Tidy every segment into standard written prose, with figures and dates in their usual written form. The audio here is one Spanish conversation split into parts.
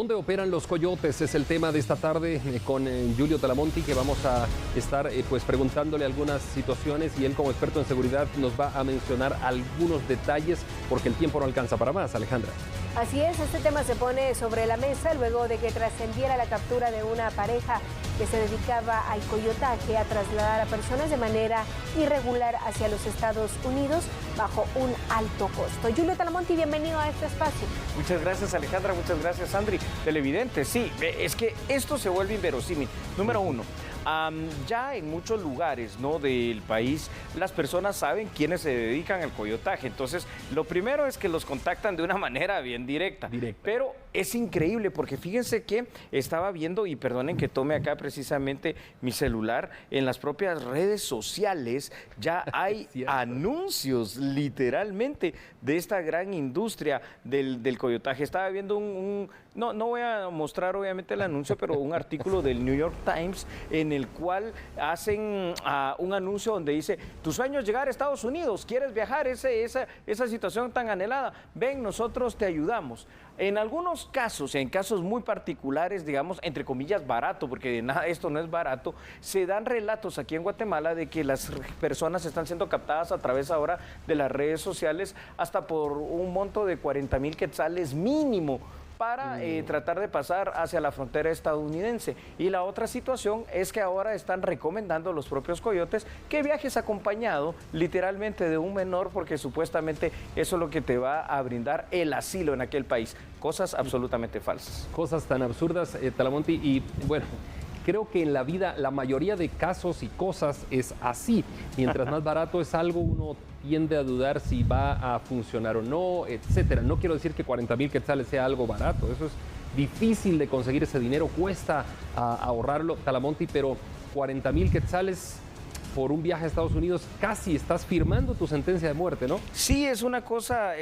¿Dónde operan los coyotes? Es el tema de esta tarde con Julio Talamonti, que vamos a estar pues preguntándole algunas situaciones y él, como experto en seguridad, nos va a mencionar algunos detalles porque el tiempo no alcanza para más. Alejandra. Así es, este tema se pone sobre la mesa luego de que trascendiera la captura de una pareja que se dedicaba al coyotaje, a trasladar a personas de manera irregular hacia los Estados Unidos bajo un alto costo. Julio Talamonti, bienvenido a este espacio. Muchas gracias, Alejandra, muchas gracias, Andri. Televidente, sí, es que esto se vuelve inverosímil. Número uno, ya en muchos lugares, ¿no?, del país, las personas saben quiénes se dedican al coyotaje. Entonces, lo primero es que los contactan de una manera bien directa. Pero es increíble porque fíjense que estaba viendo, y perdonen que tome acá precisamente mi celular, en las propias redes sociales ya hay anuncios literalmente de esta gran industria del coyotaje. Estaba viendo no voy a mostrar obviamente el anuncio, pero un artículo del New York Times en el cual hacen un anuncio donde dice: tu sueño es llegar a Estados Unidos, quieres viajar, esa situación tan anhelada, ven, nosotros te ayudamos. En algunos casos, en casos muy particulares, digamos, entre comillas, barato, porque de nada esto no es barato, se dan relatos aquí en Guatemala de que las personas están siendo captadas a través ahora de las redes sociales hasta por un monto de 40,000 quetzales mínimo, para tratar de pasar hacia la frontera estadounidense. Y la otra situación es que ahora están recomendando los propios coyotes que viajes acompañado literalmente de un menor, porque supuestamente eso es lo que te va a brindar el asilo en aquel país. Cosas absolutamente falsas. Cosas tan absurdas, Talamonti, y bueno, creo que en la vida la mayoría de casos y cosas es así. Mientras más barato es algo, uno tiende a dudar si va a funcionar o no, etcétera. No quiero decir que 40,000 quetzales sea algo barato, eso es difícil de conseguir ese dinero, cuesta ahorrarlo, Talamonti, pero 40,000 quetzales por un viaje a Estados Unidos, casi estás firmando tu sentencia de muerte, ¿no? Sí, es una cosa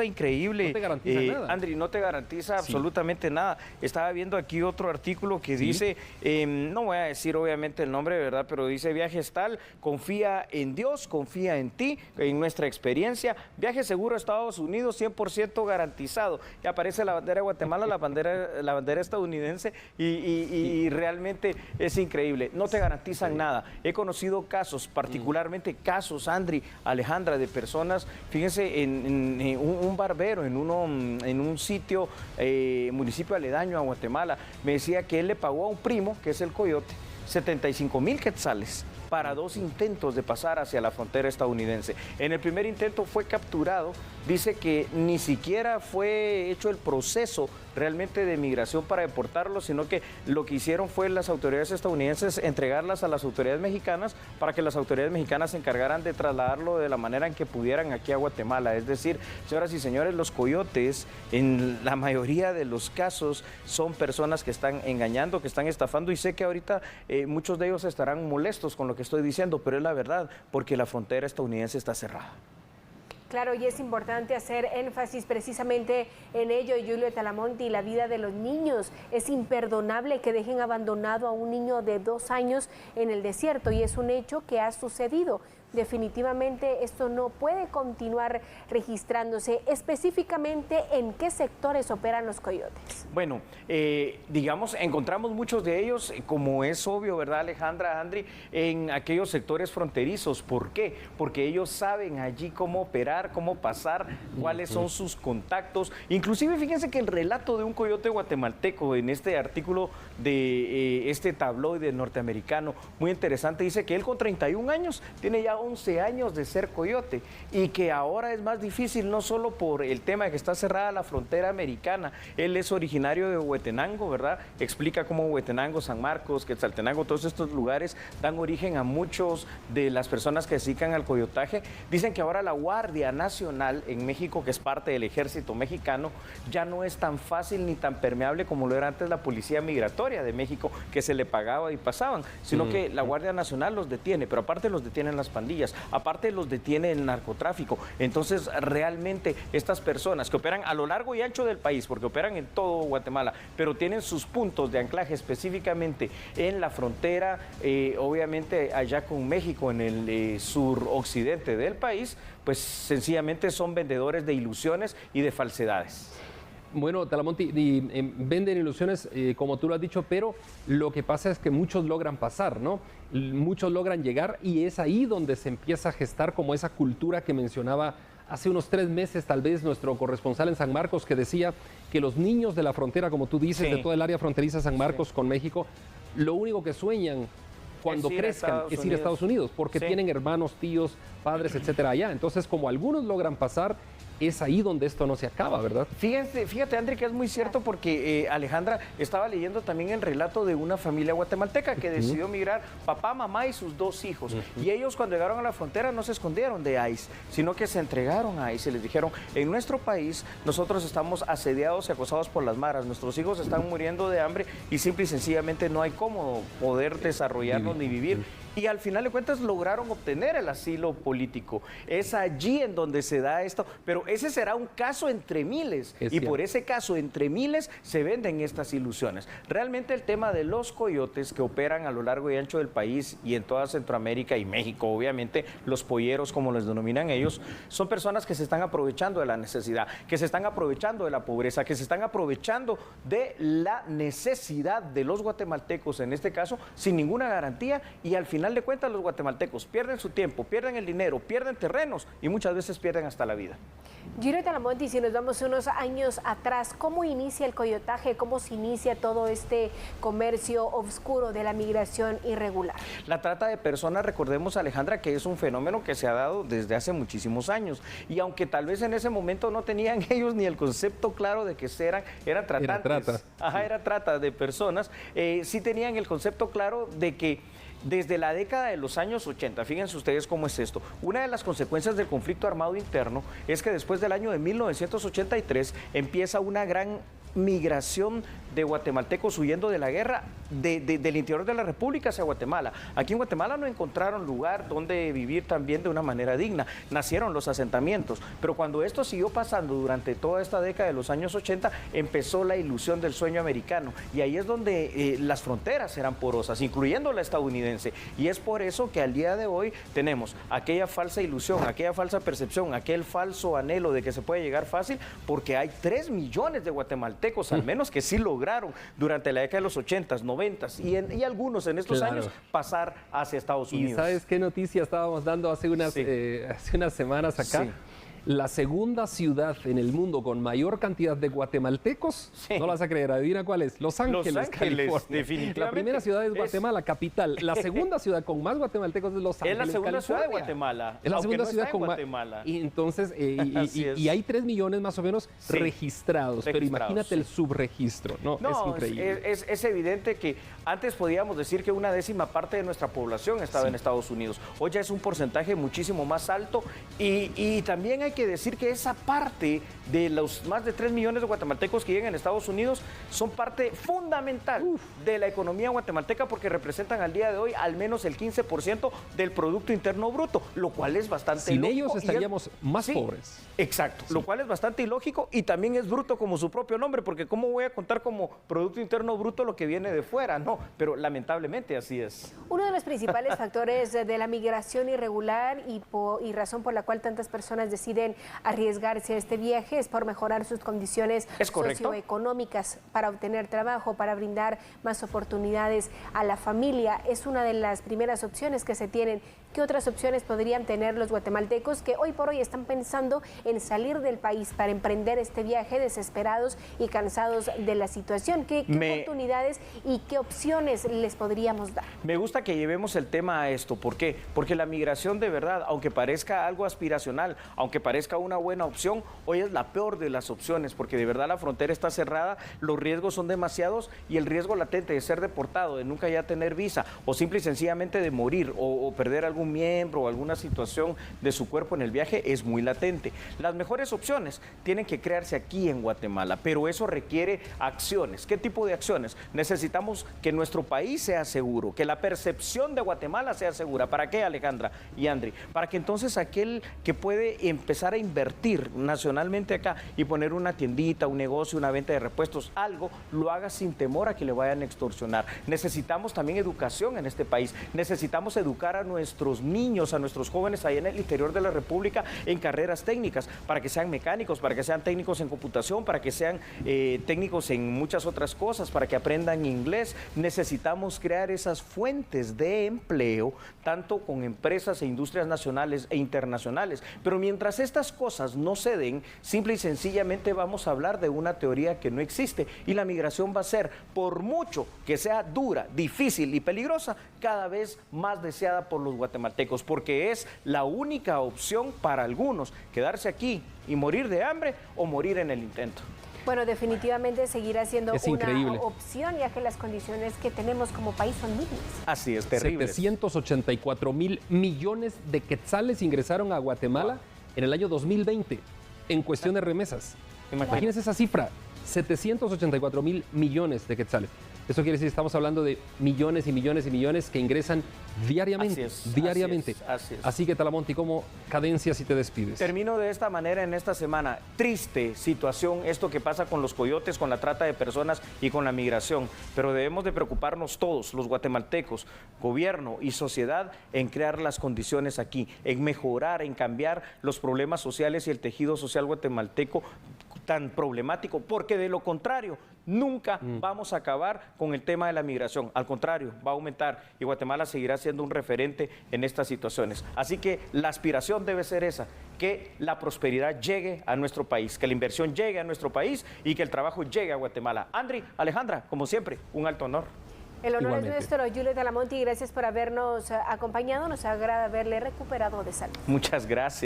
increíble. No te garantiza nada. Andri, no te garantiza absolutamente nada. Estaba viendo aquí otro artículo que dice, no voy a decir obviamente el nombre, ¿verdad? Pero dice: viajes tal, confía en Dios, confía en ti, en nuestra experiencia, viaje seguro a Estados Unidos, 100% garantizado. Y aparece la bandera de Guatemala, la bandera estadounidense, y realmente es increíble. No te garantizan nada. He conocido casos, particularmente casos, Andri, Alejandra, de personas, fíjense, en un barbero, en un sitio, municipio aledaño a Guatemala, me decía que él le pagó a un primo, que es el coyote, 75,000 quetzales para 2 intentos de pasar hacia la frontera estadounidense. En el primer intento fue capturado, dice que ni siquiera fue hecho el proceso realmente de migración para deportarlo, sino que lo que hicieron fue las autoridades estadounidenses entregarlas a las autoridades mexicanas para que las autoridades mexicanas se encargaran de trasladarlo de la manera en que pudieran aquí a Guatemala. Es decir, señoras y señores, los coyotes en la mayoría de los casos son personas que están engañando, que están estafando, y sé que ahorita muchos de ellos estarán molestos con lo que estoy diciendo, pero es la verdad, porque la frontera estadounidense está cerrada. Claro, y es importante hacer énfasis precisamente en ello, Julio Talamonti, la vida de los niños. Es imperdonable que dejen abandonado a un niño de 2 años en el desierto, y es un hecho que ha sucedido. Definitivamente esto no puede continuar registrándose. Específicamente, ¿en qué sectores operan los coyotes? Bueno, digamos, encontramos muchos de ellos, como es obvio, ¿verdad, Alejandra, Andri? En aquellos sectores fronterizos. ¿Por qué? Porque ellos saben allí cómo operar, cómo pasar, cuáles son sus contactos. Inclusive, fíjense que el relato de un coyote guatemalteco en este artículo de este tabloide norteamericano, muy interesante, dice que él con 31 años tiene ya 11 años de ser coyote, y que ahora es más difícil, no solo por el tema de que está cerrada la frontera americana. Él es originario de Huehuetenango, ¿verdad? Explica cómo Huehuetenango, San Marcos, Quetzaltenango, todos estos lugares dan origen a muchos de las personas que se dedican al coyotaje. Dicen que ahora la Guardia Nacional en México, que es parte del ejército mexicano, ya no es tan fácil ni tan permeable como lo era antes la Policía Migratoria de México, que se le pagaba y pasaban, sino que la Guardia Nacional los detiene, pero aparte los detienen las pandillas. Aparte los detiene el narcotráfico. Entonces realmente estas personas que operan a lo largo y ancho del país, porque operan en todo Guatemala, pero tienen sus puntos de anclaje específicamente en la frontera, obviamente allá con México, en el suroccidente del país, pues sencillamente son vendedores de ilusiones y de falsedades. Bueno, Talamonte, venden ilusiones, como tú lo has dicho, pero lo que pasa es que muchos logran pasar, ¿no? Muchos logran llegar y es ahí donde se empieza a gestar como esa cultura que mencionaba hace unos 3 meses, tal vez, nuestro corresponsal en San Marcos, que decía que los niños de la frontera, como tú dices, Sí. de toda el área fronteriza San Marcos con México, lo único que sueñan cuando crezcan es ir a Estados Unidos, porque tienen hermanos, tíos, padres, etcétera, allá. Entonces, como algunos logran pasar, es ahí donde esto no se acaba, ¿verdad? Fíjate, André, que es muy cierto porque Alejandra estaba leyendo también el relato de una familia guatemalteca que decidió migrar, papá, mamá y sus 2 hijos. Y ellos cuando llegaron a la frontera no se escondieron de ICE, sino que se entregaron a ICE y les dijeron, en nuestro país nosotros estamos asediados y acosados por las maras, nuestros hijos están muriendo de hambre y simple y sencillamente no hay cómo poder desarrollarnos ni vivir. Y al final de cuentas lograron obtener el asilo político. Es allí en donde se da esto, pero ese será un caso entre miles. Y por ese caso entre miles se venden estas ilusiones. Realmente el tema de los coyotes que operan a lo largo y ancho del país y en toda Centroamérica y México, obviamente, los polleros, como les denominan ellos, son personas que se están aprovechando de la necesidad, que se están aprovechando de la pobreza, que se están aprovechando de la necesidad de los guatemaltecos, en este caso, sin ninguna garantía, y al final de cuentas los guatemaltecos pierden su tiempo, pierden el dinero, pierden terrenos y muchas veces pierden hasta la vida. Giro Talamonte, si nos vamos unos años atrás, ¿cómo inicia el coyotaje? ¿Cómo se inicia todo este comercio oscuro de la migración irregular? La trata de personas, recordemos, Alejandra, que es un fenómeno que se ha dado desde hace muchísimos años. Y aunque tal vez en ese momento no tenían ellos ni el concepto claro de que eran tratantes. Era trata de personas, sí tenían el concepto claro de que desde la década de los años 80, fíjense ustedes cómo es esto, una de las consecuencias del conflicto armado interno es que después del año de 1983 empieza una gran migración de guatemaltecos huyendo de la guerra del interior de la República hacia Guatemala. Aquí en Guatemala no encontraron lugar donde vivir también de una manera digna. Nacieron los asentamientos, pero cuando esto siguió pasando durante toda esta década de los años 80, empezó la ilusión del sueño americano y ahí es donde las fronteras eran porosas, incluyendo la estadounidense. Y es por eso que al día de hoy tenemos aquella falsa ilusión, aquella falsa percepción, aquel falso anhelo de que se puede llegar fácil, porque hay 3 millones de guatemaltecos, al menos que sí lograron durante la década de los 80s, 90s y algunos en estos años pasar hacia Estados Unidos. ¿Y sabes qué noticia estábamos dando hace unas semanas acá? Sí. La segunda ciudad en el mundo con mayor cantidad de guatemaltecos, no la vas a creer, adivina cuál es, Los Ángeles, California. Definitivamente. La primera ciudad es Guatemala, capital. La segunda ciudad con más guatemaltecos es Los Ángeles, Es la segunda California. ciudad de Guatemala. Es la segunda no ciudad con Guatemala. Y entonces, y hay 3 millones más o menos registrados, pero imagínate el subregistro, ¿no? Es increíble. Es evidente que antes podíamos decir que una 10ª parte de nuestra población estaba en Estados Unidos. Hoy ya es un porcentaje muchísimo más alto y también hay que decir que esa parte de los más de 3 millones de guatemaltecos que llegan a Estados Unidos son parte fundamental de la economía guatemalteca porque representan al día de hoy al menos el 15% del Producto Interno Bruto, lo cual es bastante ilógico. Sin ellos estaríamos más pobres. Exacto, lo cual es bastante ilógico y también es bruto como su propio nombre, porque ¿cómo voy a contar como Producto Interno Bruto lo que viene de fuera? No, pero lamentablemente así es. Uno de los principales factores de la migración irregular y razón por la cual tantas personas deciden arriesgarse a este viaje es por mejorar sus condiciones socioeconómicas para obtener trabajo, para brindar más oportunidades a la familia. Es una de las primeras opciones que se tienen. ¿Qué otras opciones podrían tener los guatemaltecos que hoy por hoy están pensando en salir del país para emprender este viaje desesperados y cansados de la situación? ¿Qué oportunidades y qué opciones les podríamos dar? Me gusta que llevemos el tema a esto. ¿Por qué? Porque la migración de verdad, aunque parezca algo aspiracional, aunque parezca una buena opción, hoy es la peor de las opciones, porque de verdad la frontera está cerrada, los riesgos son demasiados y el riesgo latente de ser deportado, de nunca ya tener visa o simple y sencillamente de morir o perder algún miembro o alguna situación de su cuerpo en el viaje es muy latente. Las mejores opciones tienen que crearse aquí en Guatemala, pero eso requiere acciones. ¿Qué tipo de acciones? Necesitamos que nuestro país sea seguro, que la percepción de Guatemala sea segura. ¿Para qué, Alejandra y Andri? Para que entonces aquel que puede empezar a invertir nacionalmente acá y poner una tiendita, un negocio, una venta de repuestos, algo, lo haga sin temor a que le vayan a extorsionar. Necesitamos también educación en este país. Necesitamos educar a nuestros nuestros niños, a nuestros jóvenes ahí en el interior de la República en carreras técnicas, para que sean mecánicos, para que sean técnicos en computación, para que sean técnicos en muchas otras cosas, para que aprendan inglés. Necesitamos crear esas fuentes de empleo, tanto con empresas e industrias nacionales e internacionales. Pero mientras estas cosas no se den, simple y sencillamente vamos a hablar de una teoría que no existe, y la migración va a ser, por mucho que sea dura, difícil y peligrosa, cada vez más deseada por los guatemaltecos, porque es la única opción para algunos, quedarse aquí y morir de hambre o morir en el intento. Bueno, definitivamente seguirá siendo una increíble opción, ya que las condiciones que tenemos como país son mínimas. Así es, terrible. 784,000 millones de quetzales ingresaron a Guatemala en el año 2020 en cuestión de remesas. Imagínense esa cifra, 784,000 millones de quetzales. Eso quiere decir, estamos hablando de millones y millones y millones que ingresan diariamente. Así que, Talamonte, ¿cómo cadencias y te despides? Termino de esta manera en esta semana. Triste situación esto que pasa con los coyotes, con la trata de personas y con la migración. Pero debemos de preocuparnos todos, los guatemaltecos, gobierno y sociedad, en crear las condiciones aquí, en mejorar, en cambiar los problemas sociales y el tejido social guatemalteco tan problemático, porque de lo contrario, nunca vamos a acabar con el tema de la migración. Al contrario, va a aumentar y Guatemala seguirá siendo un referente en estas situaciones. Así que la aspiración debe ser esa, que la prosperidad llegue a nuestro país, que la inversión llegue a nuestro país y que el trabajo llegue a Guatemala. Andri, Alejandra, como siempre, un alto honor. El honor es nuestro, Juliet Talamonte, y gracias por habernos acompañado. Nos agrada haberle recuperado de salud. Muchas gracias.